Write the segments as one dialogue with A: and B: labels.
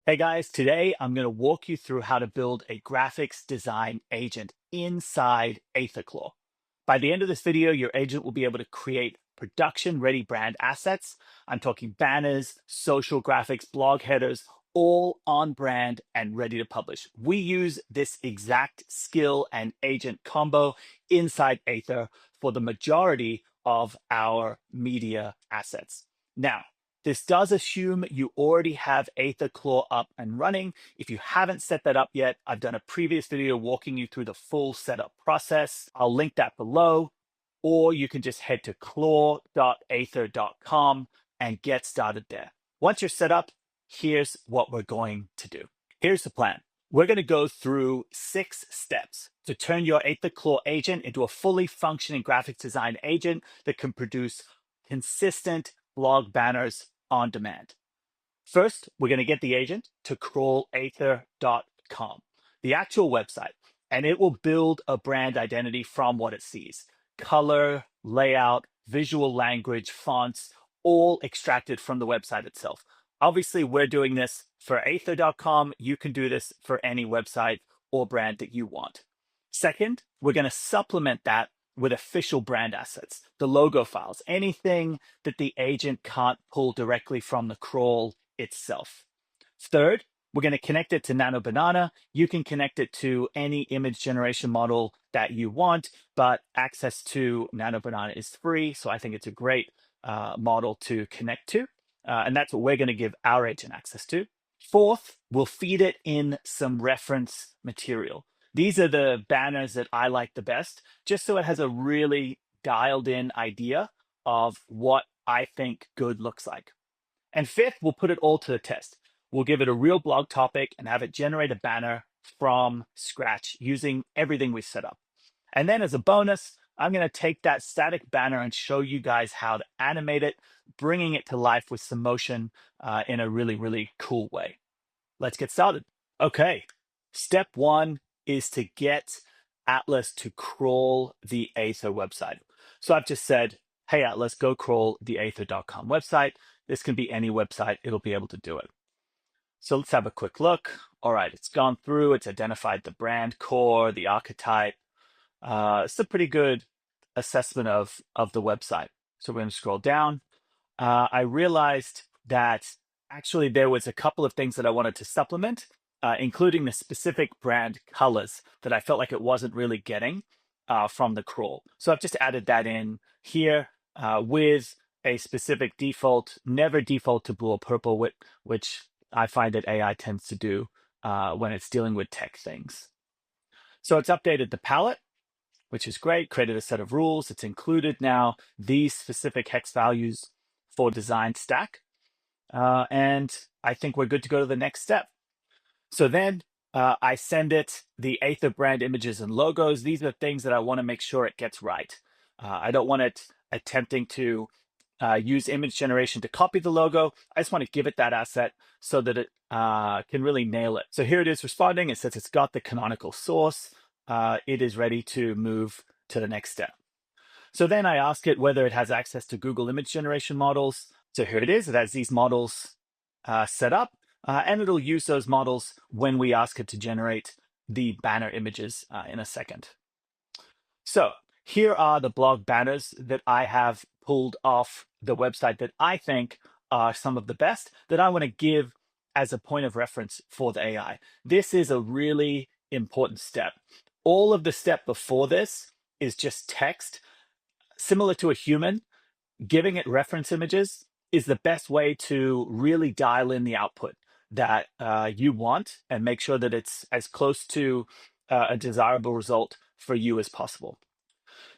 A: Hey guys, today I'm going to walk you through how to build a graphics design agent inside AethirClaw. By the end of this video, your agent will be able to create production-ready brand assets. I'm talking banners, social graphics, blog headers, all on brand and ready to publish. We use this exact skill and agent combo inside Aethir for the majority of our media assets. Now, this does assume you already have AethirClaw up and running. If you haven't set that up yet, I've done a previous video walking you through the full setup process. I'll link that below, or you can just head to claw.aethir.com and get started there. Once you're set up, here's what we're going to do. Here's the plan. We're going to go through 6 steps to turn your AethirClaw agent into a fully functioning graphics design agent that can produce consistent blog banners on demand. First, we're going to get the agent to crawl aethir.com, the actual website, and it will build a brand identity from what it sees. Color, layout, visual language, fonts, all extracted from the website itself. Obviously, we're doing this for aethir.com. You can do this for any website or brand that you want. Second, we're going to supplement that with official brand assets, the logo files, anything that the agent can't pull directly from the crawl itself. Third, we're going to connect it to Nano Banana. You can connect it to any image generation model that you want, but access to Nano Banana is free. So I think it's a great model to connect to. And that's what we're going to give our agent access to. Fourth, we'll feed it in some reference material. These are the banners that I like the best, just so it has a really dialed in idea of what I think good looks like. And fifth, we'll put it all to the test. We'll give it a real blog topic and have it generate a banner from scratch using everything we set up. And then as a bonus, I'm going to take that static banner and show you guys how to animate it, bringing it to life with some motion in a really, really cool way. Let's get started. Okay, step 1 is to get Atlas to crawl the Aethir website. So I've just said, hey, Atlas, go crawl the aethir.com website. This can be any website. It'll be able to do it. So let's have a quick look. All right, it's gone through. It's identified the brand core, the archetype. It's a pretty good assessment of the website. So we're going to scroll down. I realized that actually there was a couple of things that I wanted to supplement, including the specific brand colors that I felt like it wasn't really getting from the crawl. So I've just added that in here with a specific default, never default to blue or purple, which I find that AI tends to do when it's dealing with tech things. So it's updated the palette, which is great, created a set of rules. It's included now these specific hex values for design stack. And I think we're good to go to the next step. So then I send it the Aethir brand images and logos. These are things that I want to make sure it gets right. I don't want it attempting to use image generation to copy the logo. I just want to give it that asset so that it can really nail it. So here it is responding. It says it's got the canonical source. It is ready to move to the next step. So then I ask it whether it has access to Google image generation models. So here it is. It has these models set up, and it'll use those models when we ask it to generate the banner images in a second. So here are the blog banners that I have pulled off the website that I think are some of the best that I want to give as a point of reference for the AI. This is a really important step. All of the step before this is just text. Similar to a human, giving it reference images is the best way to really dial in the output that you want and make sure that it's as close to a desirable result for you as possible.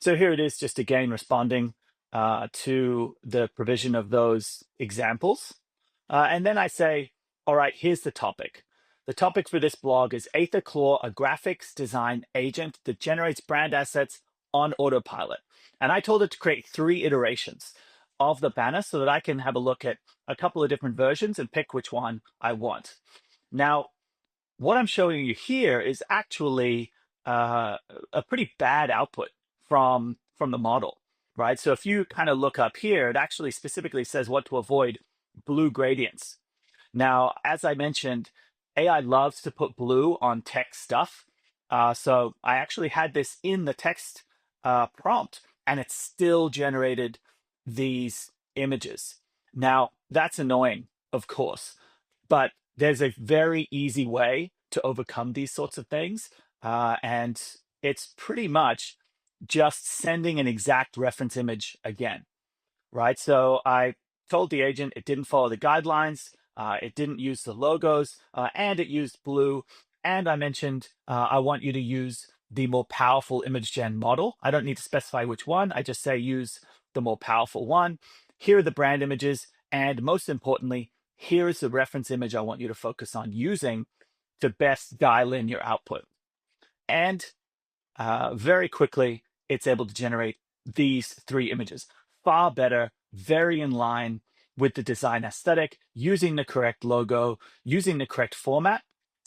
A: So here it is, just again responding to the provision of those examples. And then I say, all right, here's the topic. The topic for this blog is AethirClaw, a graphics design agent that generates brand assets on autopilot. And I told it to create 3 iterations of the banner so that I can have a look at a couple of different versions and pick which one I want. Now, what I'm showing you here is actually a pretty bad output from the model, right? So if you kind of look up here, it actually specifically says what to avoid: blue gradients. Now, as I mentioned, AI loves to put blue on text stuff. So I actually had this in the text prompt, and it still generated these images. Now, that's annoying, of course, but there's a very easy way to overcome these sorts of things. And it's pretty much just sending an exact reference image again, right? So I told the agent it didn't follow the guidelines, it didn't use the logos, and it used blue. And I mentioned I want you to use the more powerful image gen model. I don't need to specify which one. I just say use the more powerful one. Here are the brand images. And most importantly, here is the reference image I want you to focus on using to best dial in your output. And very quickly, it's able to generate these three images. Far better, very in line with the design aesthetic, using the correct logo, using the correct format.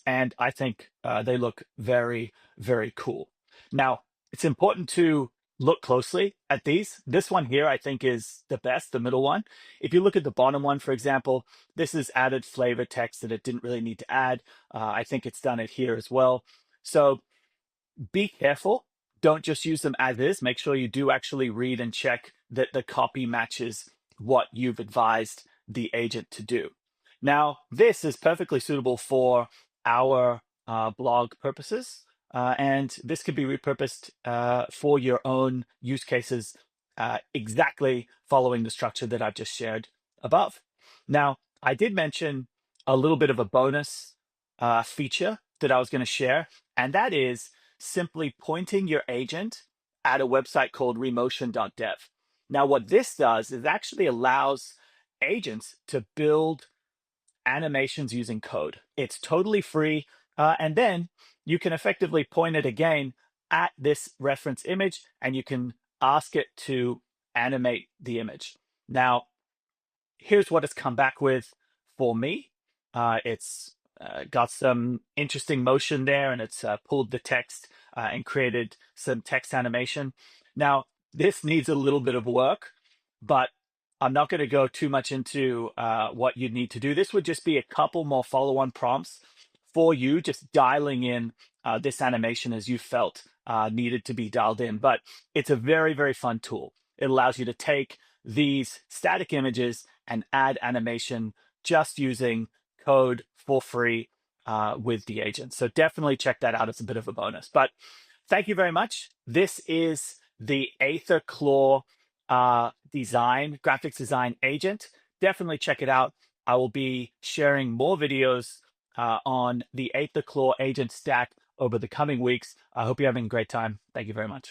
A: And I think they look very, very cool. Now, it's important to look closely at these. This one here, I think, is the best, the middle one. If you look at the bottom one, for example, this is added flavor text that it didn't really need to add. I think it's done it here as well. So be careful. Don't just use them as is. Make sure you do actually read and check that the copy matches what you've advised the agent to do. Now, this is perfectly suitable for our blog purposes, and this could be repurposed for your own use cases, exactly following the structure that I've just shared above. Now, I did mention a little bit of a bonus feature that I was going to share, and that is simply pointing your agent at a website called remotion.dev. Now, what this does is actually allows agents to build animations using code. It's totally free. And then you can effectively point it again at this reference image, and you can ask it to animate the image. Now, here's what it's come back with for me. It's got some interesting motion there, and it's pulled the text and created some text animation. Now, this needs a little bit of work, but I'm not going to go too much into what you need to do. This would just be a couple more follow-on prompts for you, just dialing in this animation as you felt needed to be dialed in. But it's a very, very fun tool. It allows you to take these static images and add animation just using code for free with the agent. So definitely check that out as a bit of a bonus. But thank you very much. This is the AethirClaw graphics design agent. Definitely check it out. I will be sharing more videos on the AethirClaw agent stack over the coming weeks. I hope you're having a great time. Thank you very much.